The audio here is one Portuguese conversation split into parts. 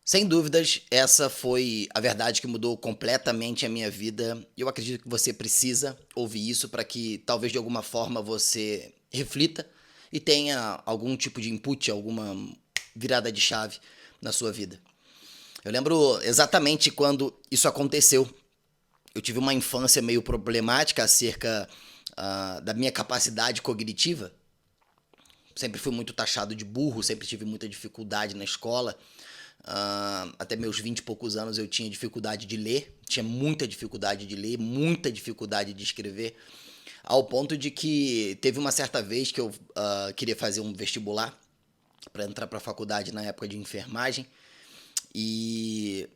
Sem dúvidas, essa foi a verdade que mudou completamente a minha vida. Eu acredito que você precisa ouvir isso para que talvez de alguma forma você reflita e tenha algum tipo de input, alguma virada de chave na sua vida. Eu lembro exatamente quando isso aconteceu. Eu tive uma infância meio problemática acerca da minha capacidade cognitiva. Sempre fui muito taxado de burro, sempre tive muita dificuldade na escola. Até meus 20 e poucos anos eu tinha dificuldade de ler, tinha muita dificuldade de ler, muita dificuldade de escrever, ao ponto de que teve uma certa vez que eu queria fazer um vestibular para entrar para a faculdade na época de enfermagem e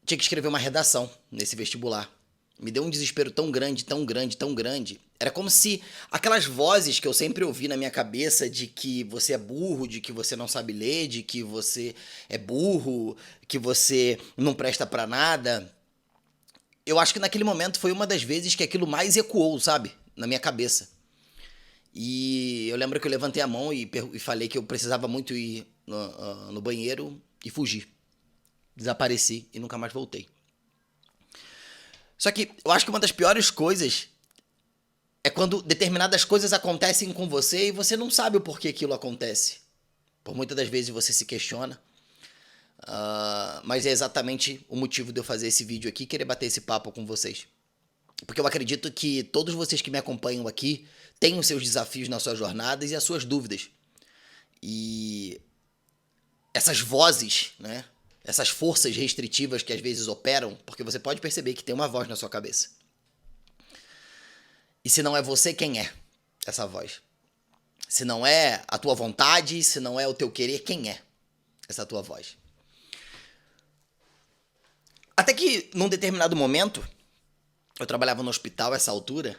tinha que escrever uma redação nesse vestibular. Me deu um desespero tão grande, tão grande, tão grande. Era como se aquelas vozes que eu sempre ouvi na minha cabeça de que você é burro, de que você não sabe ler, de que você é burro, que você não presta pra nada. Eu acho que naquele momento foi uma das vezes que aquilo mais ecoou, sabe? Na minha cabeça. E eu lembro que eu levantei a mão e falei que eu precisava muito ir no banheiro e fugi. Desapareci e nunca mais voltei. Só que eu acho que uma das piores coisas é quando determinadas coisas acontecem com você e você não sabe o porquê aquilo acontece. Por muitas das vezes você se questiona, mas é exatamente o motivo de eu fazer esse vídeo aqui, querer bater esse papo com vocês. Porque eu acredito que todos vocês que me acompanham aqui têm os seus desafios nas suas jornadas e as suas dúvidas. E essas vozes, né? Essas forças restritivas que às vezes operam, porque você pode perceber que tem uma voz na sua cabeça. E se não é você, quem é essa voz? Se não é a tua vontade, se não é o teu querer, quem é essa tua voz? Até que num determinado momento, eu trabalhava no hospital a essa altura,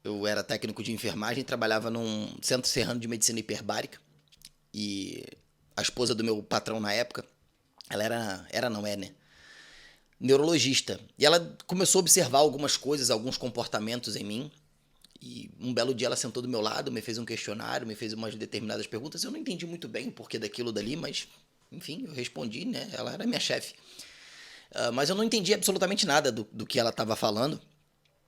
eu era técnico de enfermagem, trabalhava num centro serrano de medicina hiperbárica e a esposa do meu patrão na época, ela era não é, né? Neurologista. E ela começou a observar algumas coisas, alguns comportamentos em mim. E um belo dia ela sentou do meu lado, me fez um questionário, me fez umas determinadas perguntas. Eu não entendi muito bem o porquê daquilo dali, mas enfim, eu respondi, né? Ela era minha chefe. Mas eu não entendi absolutamente nada do que ela estava falando.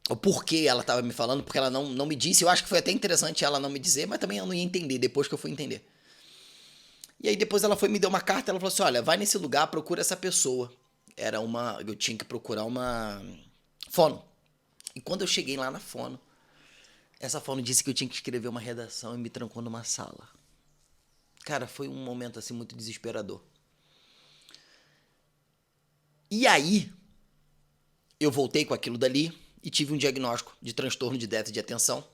O porquê ela estava me falando, porque ela não me disse. Eu acho que foi até interessante ela não me dizer, mas também eu não ia entender depois que eu fui entender. E aí depois ela foi me deu uma carta, ela falou assim: olha, vai nesse lugar, procura essa pessoa. Eu tinha que procurar uma fono. E quando eu cheguei lá na fono, essa fono disse que eu tinha que escrever uma redação e me trancou numa sala. Cara, foi um momento assim muito desesperador. E aí, eu voltei com aquilo dali e tive um diagnóstico de transtorno de déficit de atenção,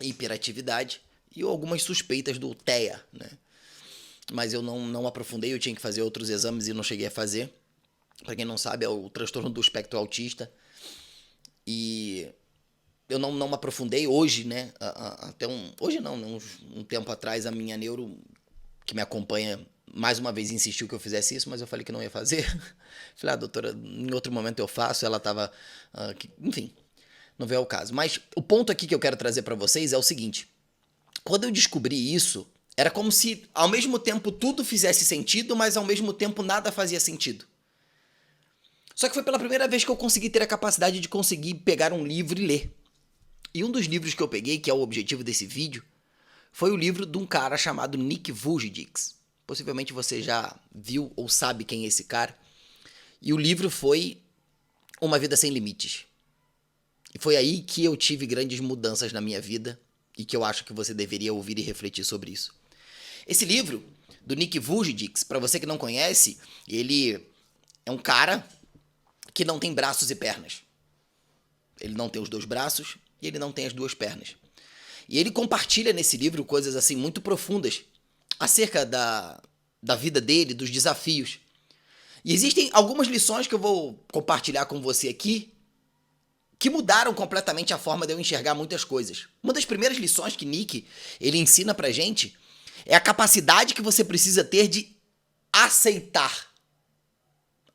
hiperatividade e algumas suspeitas do TEA, né? Mas eu não aprofundei, eu tinha que fazer outros exames e não cheguei a fazer. Pra quem não sabe, é o transtorno do espectro autista. E eu não aprofundei hoje, né? Hoje não, né, um tempo atrás, a minha neuro, que me acompanha, mais uma vez insistiu que eu fizesse isso, mas eu falei que não ia fazer. Falei, doutora, em outro momento eu faço. Ela tava. Enfim, não veio ao caso. Mas o ponto aqui que eu quero trazer pra vocês é o seguinte: quando eu descobri isso, era como se ao mesmo tempo tudo fizesse sentido, mas ao mesmo tempo nada fazia sentido. Só que foi pela primeira vez que eu consegui ter a capacidade de conseguir pegar um livro e ler. E um dos livros que eu peguei, que é o objetivo desse vídeo, foi o livro de um cara chamado Nick Vujicic. Possivelmente você já viu ou sabe quem é esse cara. E o livro foi Uma Vida Sem Limites. E foi aí que eu tive grandes mudanças na minha vida e que eu acho que você deveria ouvir e refletir sobre isso. Esse livro, do Nick Vujicic, para você que não conhece, ele é um cara que não tem braços e pernas. Ele não tem os dois braços e ele não tem as duas pernas. E ele compartilha nesse livro coisas assim muito profundas acerca da vida dele, dos desafios. E existem algumas lições que eu vou compartilhar com você aqui que mudaram completamente a forma de eu enxergar muitas coisas. Uma das primeiras lições que Nick ele ensina pra gente é a capacidade que você precisa ter de aceitar.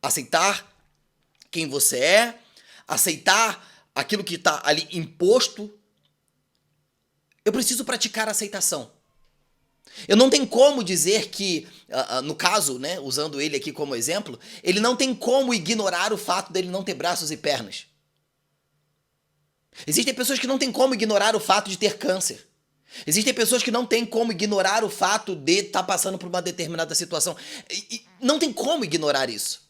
Aceitar quem você é, aceitar aquilo que está ali imposto. Eu preciso praticar a aceitação. Eu não tenho como dizer que, no caso, né, usando ele aqui como exemplo, ele não tem como ignorar o fato dele não ter braços e pernas. Existem pessoas que não têm como ignorar o fato de ter câncer. Existem pessoas que não têm como ignorar o fato de estar passando por uma determinada situação. E não tem como ignorar isso.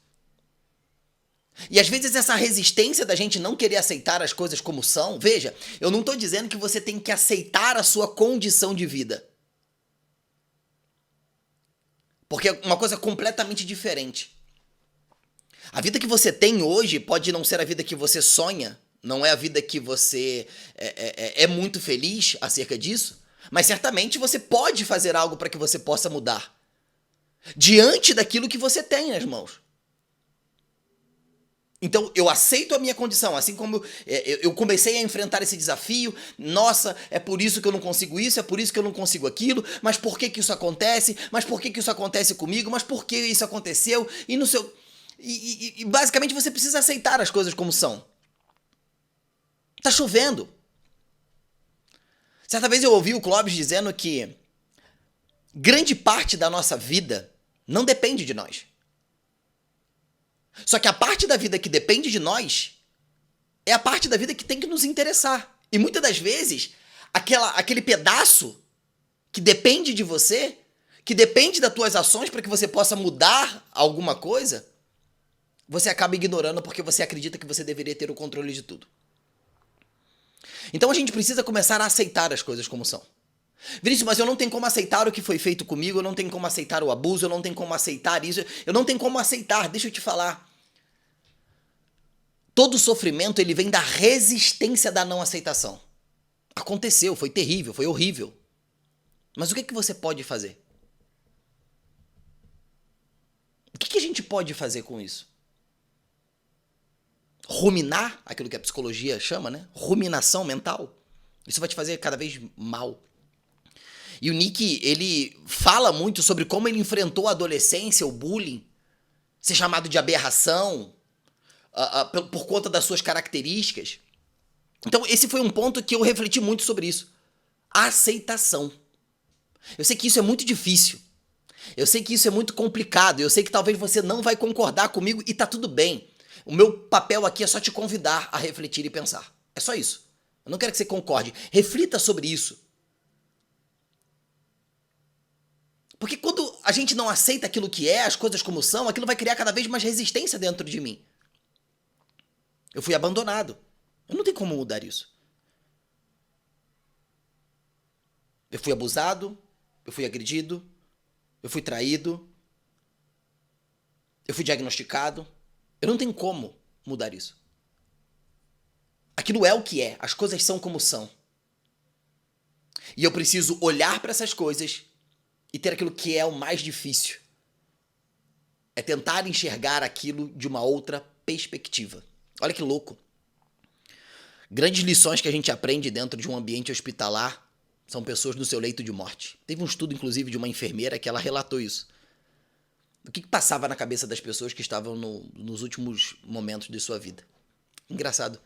E às vezes essa resistência da gente não querer aceitar as coisas como são, veja, eu não estou dizendo que você tem que aceitar a sua condição de vida. Porque é uma coisa completamente diferente. A vida que você tem hoje pode não ser a vida que você sonha, não é a vida que você é muito feliz acerca disso, mas certamente você pode fazer algo para que você possa mudar diante daquilo que você tem nas mãos. Então eu aceito a minha condição, assim como eu comecei a enfrentar esse desafio. Nossa, é por isso que eu não consigo isso, é por isso que eu não consigo aquilo, mas por que que isso acontece? Mas por que que isso acontece comigo? Mas por que isso aconteceu? E no seu... E basicamente você precisa aceitar as coisas como são. Tá chovendo. Certa vez eu ouvi o Clóvis dizendo que grande parte da nossa vida não depende de nós. Só que a parte da vida que depende de nós é a parte da vida que tem que nos interessar. E muitas das vezes, aquele pedaço que depende de você, que depende das tuas ações para que você possa mudar alguma coisa, você acaba ignorando porque você acredita que você deveria ter o controle de tudo. Então a gente precisa começar a aceitar as coisas como são. Vinícius, mas eu não tenho como aceitar o que foi feito comigo, eu não tenho como aceitar o abuso, eu não tenho como aceitar isso, eu não tenho como aceitar, deixa eu te falar. Todo sofrimento ele vem da resistência da não aceitação. Aconteceu, foi terrível, foi horrível. Mas o que você pode fazer? O que a gente pode fazer com isso? Ruminar, aquilo que a psicologia chama, né? Ruminação mental. Isso vai te fazer cada vez mal. E o Nick, ele fala muito sobre como ele enfrentou a adolescência, o bullying, ser chamado de aberração, por conta das suas características. Então esse foi um ponto que eu refleti muito sobre isso. A aceitação. Eu sei que isso é muito difícil. Eu sei que isso é muito complicado. Eu sei que talvez você não vai concordar comigo e tá tudo bem. O meu papel aqui é só te convidar a refletir e pensar. É só isso. Eu não quero que você concorde. Reflita sobre isso. Porque quando a gente não aceita aquilo que é, as coisas como são, aquilo vai criar cada vez mais resistência dentro de mim. Eu fui abandonado. Eu não tenho como mudar isso. Eu fui abusado, eu fui agredido, eu fui traído, eu fui diagnosticado. Eu não tenho como mudar isso. Aquilo é o que é, as coisas são como são. E eu preciso olhar para essas coisas e ter aquilo que é o mais difícil. É tentar enxergar aquilo de uma outra perspectiva. Olha que louco. Grandes lições que a gente aprende dentro de um ambiente hospitalar são pessoas no seu leito de morte. Teve um estudo, inclusive, de uma enfermeira que ela relatou isso. O que passava na cabeça das pessoas que estavam nos últimos momentos de sua vida. Engraçado,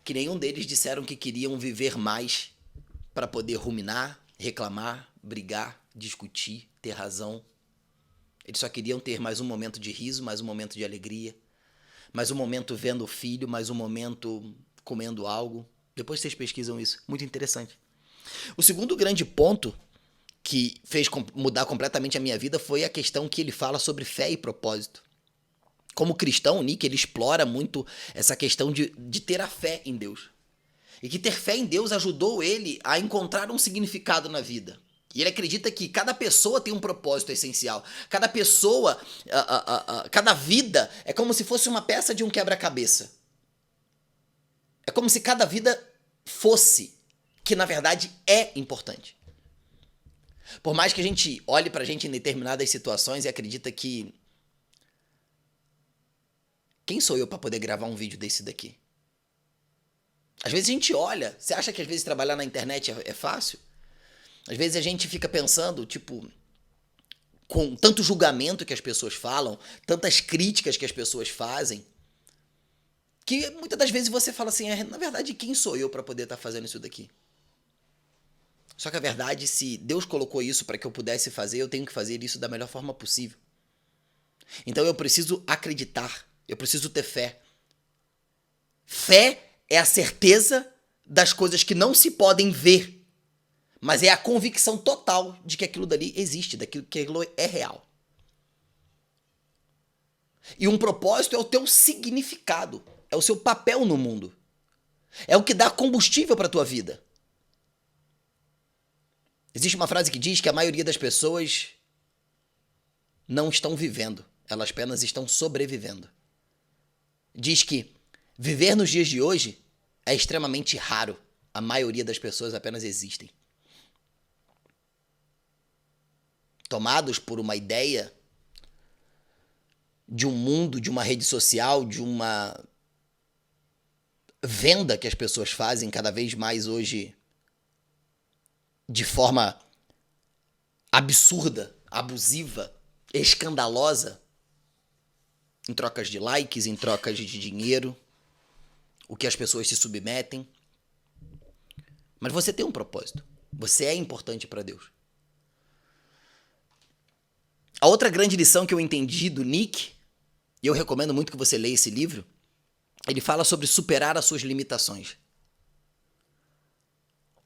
que nenhum deles disseram que queriam viver mais para poder ruminar, reclamar, brigar, discutir, ter razão. Eles só queriam ter mais um momento de riso, mais um momento de alegria, mais um momento vendo o filho, mais um momento comendo algo. Depois vocês pesquisam isso. Muito interessante. O segundo grande ponto que fez mudar completamente a minha vida foi a questão que ele fala sobre fé e propósito. Como cristão, o Nick ele explora muito essa questão de ter a fé em Deus. E que ter fé em Deus ajudou ele a encontrar um significado na vida. E ele acredita que cada pessoa tem um propósito essencial. Cada pessoa, cada vida é como se fosse uma peça de um quebra-cabeça. É como se cada vida fosse, que na verdade é importante. Por mais que a gente olhe pra gente em determinadas situações e acredita que quem sou eu pra poder gravar um vídeo desse daqui? Às vezes a gente olha, você acha que às vezes trabalhar na internet é fácil? Às vezes a gente fica pensando, tipo, com tanto julgamento que as pessoas falam, tantas críticas que as pessoas fazem, que muitas das vezes você fala assim, na verdade, quem sou eu pra poder estar fazendo isso daqui? Só que a verdade, se Deus colocou isso para que eu pudesse fazer, eu tenho que fazer isso da melhor forma possível. Então eu preciso acreditar, eu preciso ter fé. Fé é a certeza das coisas que não se podem ver, mas é a convicção total de que aquilo dali existe, daquilo que aquilo é real. E um propósito é o teu significado, é o seu papel no mundo. É o que dá combustível para a tua vida. Existe uma frase que diz que a maioria das pessoas não estão vivendo, elas apenas estão sobrevivendo. Diz que viver nos dias de hoje é extremamente raro. A maioria das pessoas apenas existem. Tomados por uma ideia de um mundo, de uma rede social, de uma venda que as pessoas fazem cada vez mais hoje de forma absurda, abusiva, escandalosa, em trocas de likes, em trocas de dinheiro, o que as pessoas se submetem. Mas você tem um propósito. Você é importante para Deus. A outra grande lição que eu entendi do Nick, e eu recomendo muito que você leia esse livro, ele fala sobre superar as suas limitações.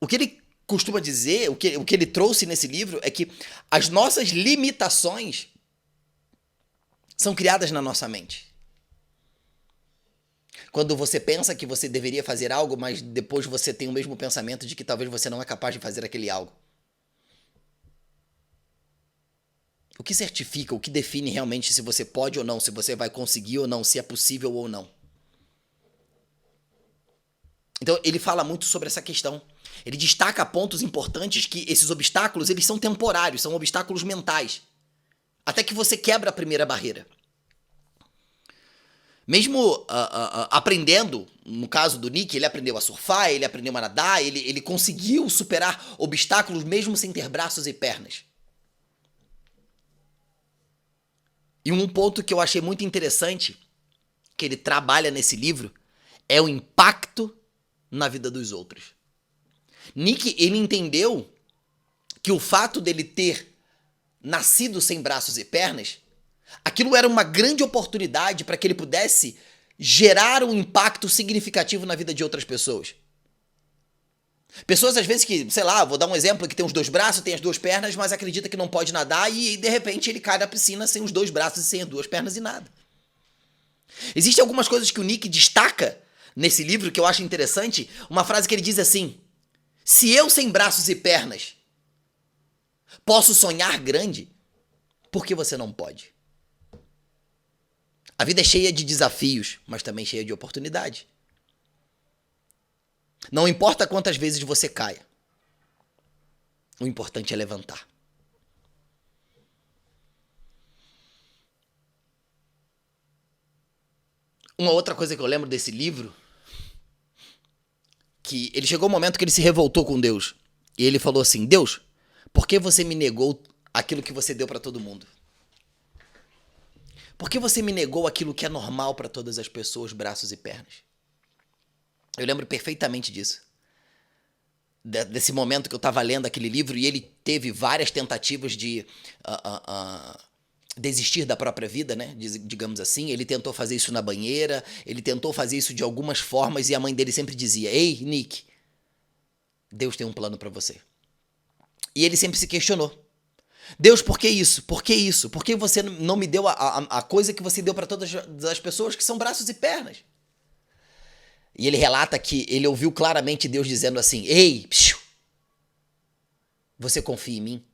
O que ele costuma dizer, o que ele trouxe nesse livro é que as nossas limitações são criadas na nossa mente. Quando você pensa que você deveria fazer algo, mas depois você tem o mesmo pensamento de que talvez você não é capaz de fazer aquele algo. O que certifica, o que define realmente se você pode ou não, se você vai conseguir ou não, se é possível ou não? Então ele fala muito sobre essa questão. Ele destaca pontos importantes que esses obstáculos, eles são temporários, são obstáculos mentais. Até que você quebra a primeira barreira. Mesmo aprendendo, no caso do Nick, ele aprendeu a surfar, ele aprendeu a nadar, ele conseguiu superar obstáculos mesmo sem ter braços e pernas. E um ponto que eu achei muito interessante, que ele trabalha nesse livro, é o impacto na vida dos outros. Nick, ele entendeu que o fato dele ter nascido sem braços e pernas, aquilo era uma grande oportunidade para que ele pudesse gerar um impacto significativo na vida de outras pessoas. Pessoas às vezes que, sei lá, vou dar um exemplo, que tem os dois braços, tem as duas pernas, mas acredita que não pode nadar e de repente ele cai na piscina sem os dois braços e sem as duas pernas e nada. Existem algumas coisas que o Nick destaca nesse livro que eu acho interessante, uma frase que ele diz assim: se eu sem braços e pernas posso sonhar grande, por que você não pode? A vida é cheia de desafios, mas também cheia de oportunidade. Não importa quantas vezes você caia, o importante é levantar. Uma outra coisa que eu lembro desse livro, que ele chegou um momento que ele se revoltou com Deus. E ele falou assim: Deus, por que você me negou aquilo que você deu para todo mundo? Por que você me negou aquilo que é normal para todas as pessoas, braços e pernas? Eu lembro perfeitamente disso. Desse momento que eu estava lendo aquele livro e ele teve várias tentativas de desistir da própria vida, né? Digamos assim. Ele tentou fazer isso na banheira, ele tentou fazer isso de algumas formas e a mãe dele sempre dizia: Ei, Nick, Deus tem um plano para você. E ele sempre se questionou. Deus, por que isso? Por que isso? Por que você não me deu a coisa que você deu para todas as pessoas que são braços e pernas? E ele relata que ele ouviu claramente Deus dizendo assim: Ei, psiu, você confia em mim?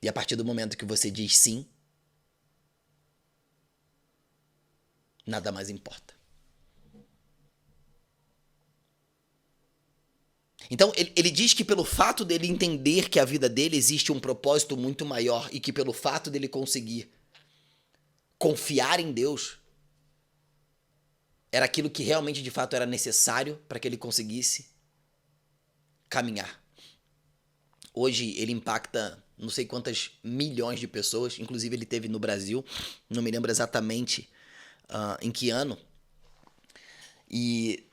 E a partir do momento que você diz sim, nada mais importa. Então, ele diz que pelo fato dele entender que a vida dele existe um propósito muito maior e que pelo fato dele conseguir confiar em Deus, era aquilo que realmente de fato era necessário para que ele conseguisse caminhar. Hoje ele impacta não sei quantas milhões de pessoas, inclusive ele teve no Brasil, não me lembro exatamente em que ano. E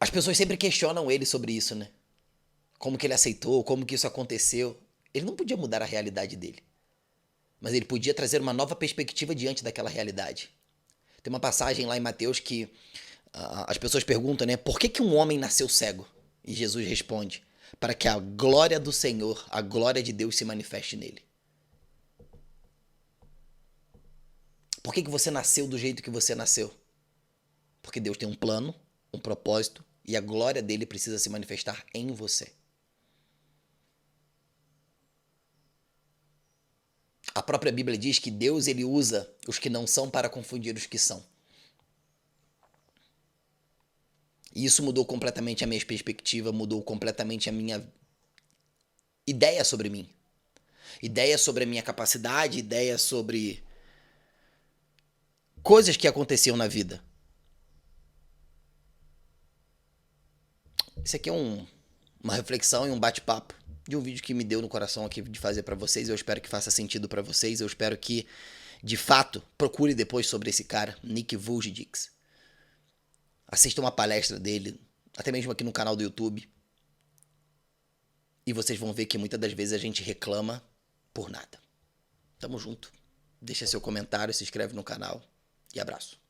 As pessoas sempre questionam ele sobre isso, né? Como que ele aceitou, como que isso aconteceu. Ele não podia mudar a realidade dele, mas ele podia trazer uma nova perspectiva diante daquela realidade. Tem uma passagem lá em Mateus que as pessoas perguntam, né? Por que que um homem nasceu cego? E Jesus responde: para que a glória do Senhor, a glória de Deus se manifeste nele. Por que que você nasceu do jeito que você nasceu? Porque Deus tem um plano, um propósito e a glória dele precisa se manifestar em você. A própria Bíblia diz que Deus ele usa os que não são para confundir os que são. E isso mudou completamente a minha perspectiva, mudou completamente a minha ideia sobre mim. Ideia sobre a minha capacidade, ideia sobre coisas que aconteciam na vida. Isso aqui é uma reflexão e um bate-papo de um vídeo que me deu no coração aqui de fazer pra vocês. Eu espero que faça sentido pra vocês. Eu espero que, de fato, procure depois sobre esse cara, Nick Vujicic. Assista uma palestra dele, até mesmo aqui no canal do YouTube. E vocês vão ver que muitas das vezes a gente reclama por nada. Tamo junto. Deixa seu comentário, se inscreve no canal e abraço.